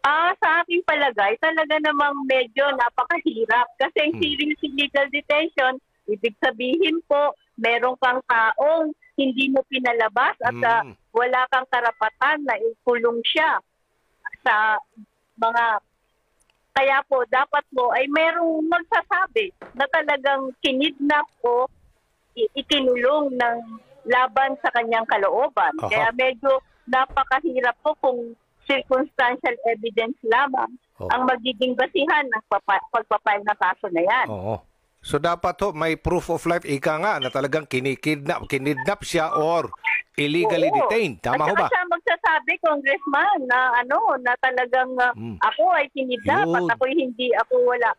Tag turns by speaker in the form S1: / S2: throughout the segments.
S1: Sa aking palagay, talaga namang medyo napakahirap kasi ang serious illegal detention, ibig sabihin po, meron kang taong hindi mo pinalabas at wala kang karapatan na ikulong siya sa mga... Kaya po, dapat po ay merong magsasabi na talagang kinidnap o ikinulong ng laban sa kanyang kalooban. Kaya medyo napakahirap po kung circumstantial evidence lamang ang magiging basihan ng pagpapile na kaso na yan.
S2: So dapat may proof of life, ika nga, na talagang kinidnap siya or illegally detained. Tama ho ba?
S1: At siya magsasabi, Congressman, na na talagang ako ay kinidnap at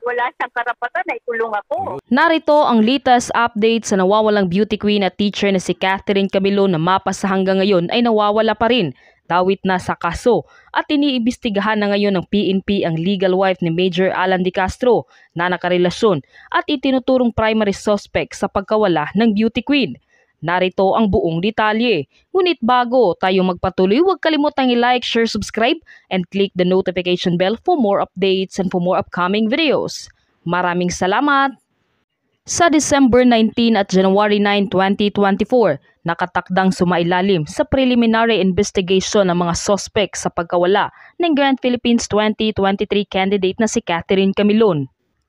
S1: wala siyang karapatan na ikulong ako.
S3: Narito ang latest update sa nawawalang beauty queen at teacher na si Catherine Camilo na mapa sa hanggang ngayon ay nawawala pa rin. Dawit na sa kaso at iniimbestigahan na ngayon ng PNP ang legal wife ni Major Alan De Castro na nakarelasyon at itinuturong primary suspect sa pagkawala ng beauty queen. Narito ang buong detalye. Ngunit bago tayo magpatuloy, huwag kalimutang i-like, share, subscribe, and click the notification bell for more updates and for more upcoming videos. Maraming salamat! Sa December 19 at January 9, 2024, nakatakdang sumailalim sa preliminary investigation ng mga suspect sa pagkawala ng Grand Philippines 2023 candidate na si Catherine Camilon.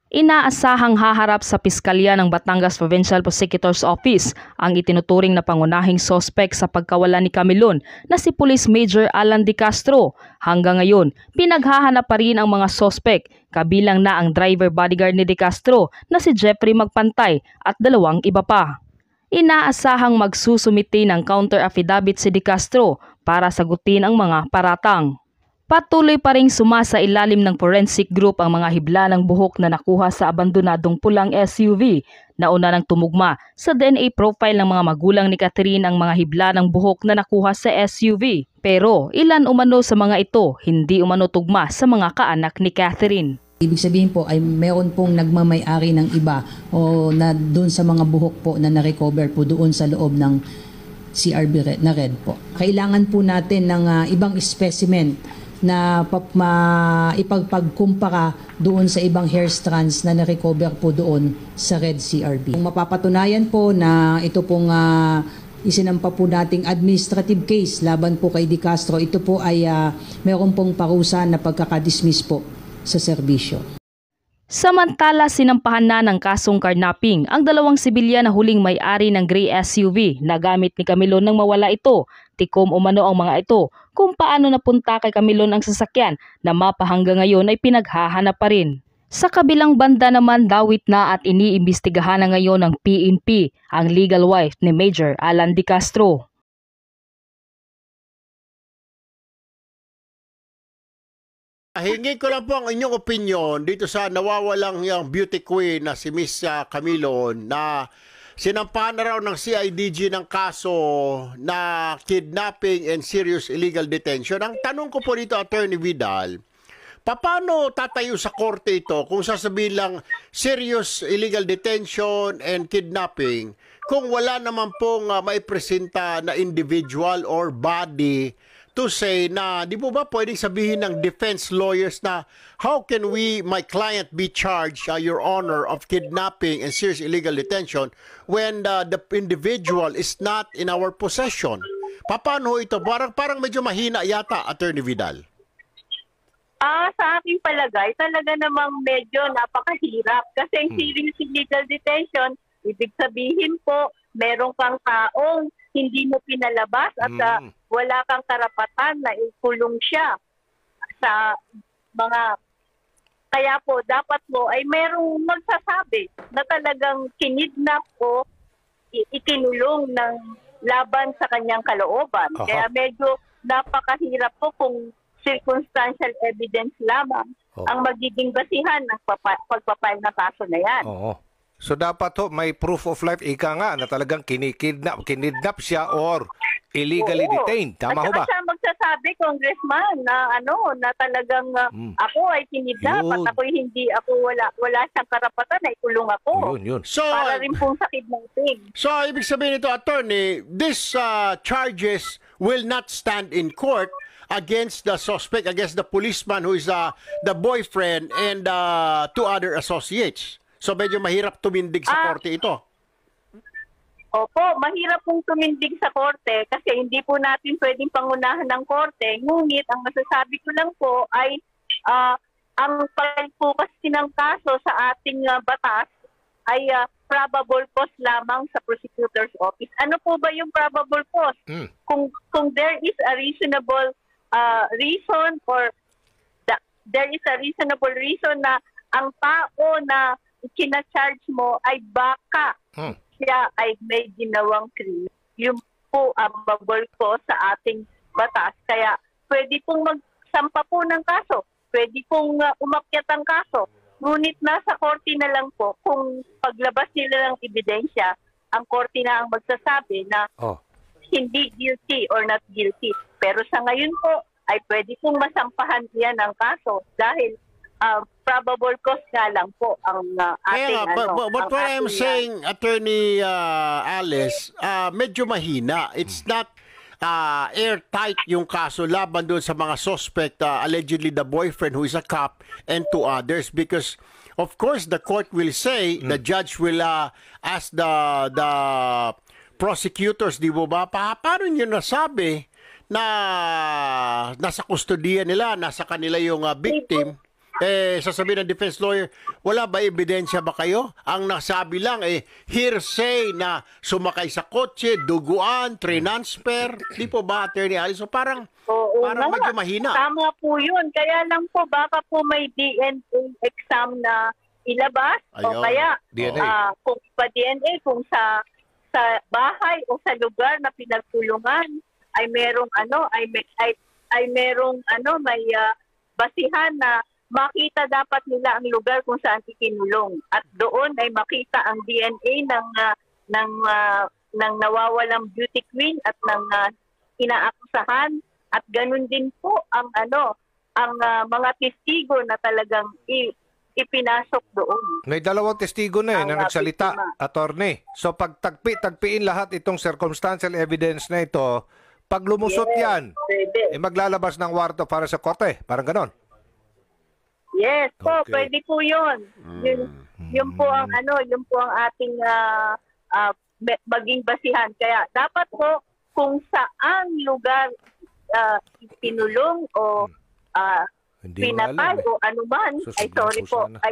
S3: Inaasahang haharap sa Piskalya ng Batangas Provincial Prosecutor's Office ang itinuturing na pangunahing suspect sa pagkawala ni Camilon na si Police Major Alan De Castro. Hanggang ngayon, pinaghahanap pa rin ang mga suspect, kabilang na ang driver bodyguard ni De Castro na si Jeffrey Magpantay at dalawang iba pa. Inaasahang magsusumiti ng counter affidavit si De Castro para sagutin ang mga paratang. Patuloy pa ring sumasailalim ng forensic group ang mga hibla ng buhok na nakuha sa abandonadong pulang SUV. Nauna nang tumugma sa DNA profile ng mga magulang ni Catherine ang mga hibla ng buhok na nakuha sa SUV. Pero ilan umano sa mga ito hindi umano tugma sa mga kaanak ni Catherine.
S4: Ibig sabihin po ay meron pong nagmamay-ari ng iba o na doon sa mga buhok po na na-recover po doon sa loob ng CRB na red po. Kailangan po natin ng ibang specimen na ipagpagkumpara doon sa ibang hair strands na na-recover po doon sa red CRB. Kung mapapatunayan po na ito pong isinampa po nating administrative case laban po kay De Castro, ito po ay meron pong parusa na pagkakadismiss po sa serbisyo.
S3: Samantala, sinampahan na ng kasong carnapping ang dalawang sibilyan na huling may-ari ng gray SUV na gamit ni Camilon nang mawala ito. Tikom umano ang mga ito kung paano napunta kay Camilon ang sasakyan na mapa hanggang ngayon ay pinaghahanap pa rin. Sa kabilang banda naman, dawit na at iniimbestigahan na ngayon ng PNP ang legal wife ni Major Alan De Castro.
S5: Hingin ko lang po ang inyong opinion dito sa nawawalang yung beauty queen na si Miss Camilon na sinampahan na raw ng CIDG ng kaso na kidnapping and serious illegal detention. Ang tanong ko po dito, Attorney Vidal, paano tatayo sa korte ito kung sasabihin lang serious illegal detention and kidnapping kung wala naman pong maipresenta na individual or body to say na, di po ba pwedeng sabihin ng defense lawyers na how can my client be charged, Your Honor, of kidnapping and serious illegal detention when the individual is not in our possession? Paano ito? Parang medyo mahina yata, Attorney Vidal.
S1: Sa aking palagay, talaga namang medyo napakahirap kasi ang serious illegal detention, ibig sabihin po, meron kang taong hindi mo pinalabas at wala kang karapatan na ikulong siya sa mga... Kaya po, dapat mo ay merong magsasabi na talagang kinidnap o ikinulong ng laban sa kanyang kalooban. Kaya medyo napakahirap po kung circumstantial evidence lamang ang magiging basihan ng pagpapile na kaso na yan.
S2: So dapat may proof of life, ika nga, na talagang kinidnap siya or illegally detained. Tama ho ba?
S1: At siya magsasabi, Congressman, na na talagang ako ay kinidnap at wala siyang karapatan na ikulong ako.
S2: Yun.
S5: So,
S1: para rin pong sa kidnapping.
S5: So, ibig sabihin ito, Attorney, these charges will not stand in court against the suspect, against the policeman who is the boyfriend and two other associates. So medyo mahirap tumindig sa korte ito.
S1: Opo, mahirap pong tumindig sa korte kasi hindi po natin pwedeng pangunahan ng korte. Ngunit ang masasabi ko lang po ay ang file po kasi ng kaso sa ating batas ay probable cause lamang sa prosecutor's office. Ano po ba yung probable cause? Kung there is a reasonable reason or there is a reasonable reason na ang tao na kina-charge mo ay baka siya ay may ginawang crime. Yun po ang probable cause sa ating batas. Kaya pwede pong magsampa po ng kaso. Pwede pong umakyat ang kaso. Ngunit nasa korte na lang po kung paglabas nila ng ebidensya, ang korte na ang magsasabi na hindi guilty or not guilty. Pero sa ngayon po ay pwede pong masampahan yan ng kaso dahil probable cause nga lang po ang ating
S5: but what I'm saying, Attorney Alice, medyo mahina. It's not airtight yung kaso laban doon sa mga suspect, allegedly the boyfriend who is a cop and two others, because of course the court will say, the judge will ask the prosecutors, di ba, paano nyo nasabi na nasa kustodiya nila, nasa kanila yung victim? Sasabihin ng defense lawyer, wala ba ebidensya ba kayo? Ang nasabi lang hearsay na sumakay sa kotse, duguan, transfer. Di po ba, Attorney Alice? So parang medyo mahina.
S1: Tama po yun. Kaya lang po, baka po may DNA exam na ilabas. O kaya, kung pa DNA, kung sa bahay o sa lugar na pinagtulungan, ay merong may basihan na makita dapat nila ang lugar kung saan ikinulong. At doon ay makita ang DNA ng nawawalang beauty queen at ng inaakusahan. At ganun din po ang mga testigo na talagang ipinasok doon.
S2: May dalawang testigo na na nagsalita, attorney. So pag tagpiin lahat itong circumstantial evidence na ito, pag lumusot yan, maglalabas ng warto para sa korte. Parang ganon.
S1: Yes po, pwede po 'yun. Yun po ang ating maging basihan. Kaya dapat po kung saan lugar pinulong o pinatay o anuman, ay sorry po, ay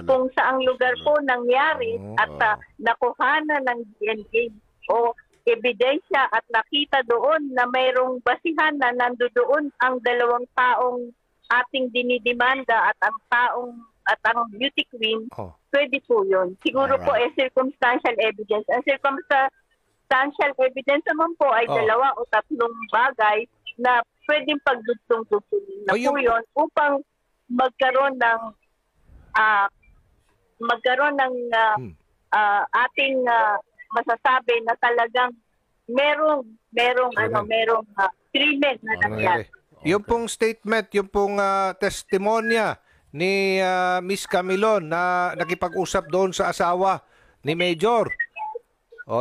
S1: kung saang lugar po nangyari at nakuhanan ng DNA o ebidensya at nakita doon na mayroong basihan na nandoon ang dalawang taong ating dinidemanda at ang beauty queen, pwede po yun. Siguro po circumstantial evidence. Ang circumstantial evidence naman po ay dalawa o tatlong bagay na pwedeng pagdugtong-dugtong na po yun upang magkaroon ng ating masasabi na talagang merong krimen na nangyari.
S2: Yung pong statement, yung pong testimonya ni Miss Camilon na nakipag-usap doon sa asawa ni Major.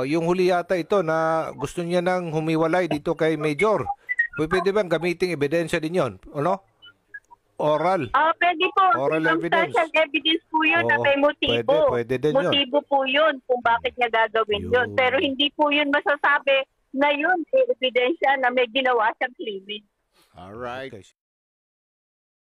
S2: Yung huli yata ito na gusto niya nang humiwalay dito kay Major. Pwede bang gamiting ebidensya din yun? Ano? Oral.
S1: Pwede po.
S2: Oral evidence.
S1: Evidence po yun na may motibo.
S2: Pwede din yun.
S1: Motibo po yun kung bakit niya gagawin yun. Pero hindi po yun masasabi na yun ebidensya na may ginawa siyang krimen.
S5: All right.